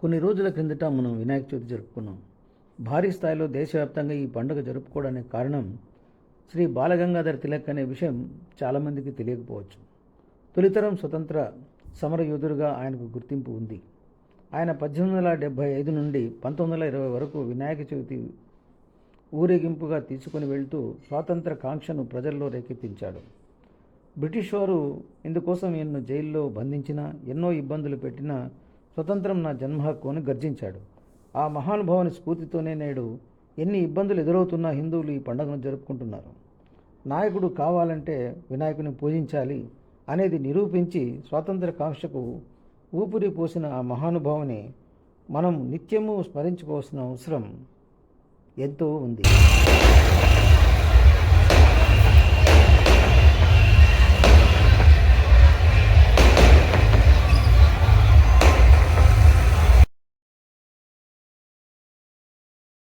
కొన్ని రోజుల క్రిందట మనం వినాయక చవితి జరుపుకున్నాం. భారీ స్థాయిలో దేశవ్యాప్తంగా ఈ పండుగ జరుపుకోవడానికి కారణం శ్రీ బాలగంగాధర్ తిలక్ అనే విషయం చాలామందికి తెలియకపోవచ్చు. తొలితరం స్వతంత్ర సమరయోధుడిగా ఆయనకు గుర్తింపు ఉంది. ఆయన 1875 నుండి 1920 వరకు వినాయక చవితి ఊరేగింపుగా తీసుకుని వెళ్తూ స్వాతంత్ర కాంక్షను ప్రజల్లో రేకెత్తించాడు. బ్రిటిష్ వారు ఇందుకోసం ఈయన్ను జైల్లో బంధించినా, ఎన్నో ఇబ్బందులు పెట్టినా స్వతంత్రం నా జన్మ హక్కు అని గర్జించాడు. ఆ మహానుభావుని స్ఫూర్తితోనే నేడు ఎన్ని ఇబ్బందులు ఎదురవుతున్నా హిందువులు ఈ పండుగను జరుపుకుంటున్నారు. నాయకుడు కావాలంటే వినాయకుని పూజించాలి అనేది నిరూపించి స్వాతంత్ర కాంక్షకు ఊపిరి పోసిన ఆ మహానుభావుని మనం నిత్యము స్మరించుకోవాల్సిన అవసరం ఎంతో ఉంది.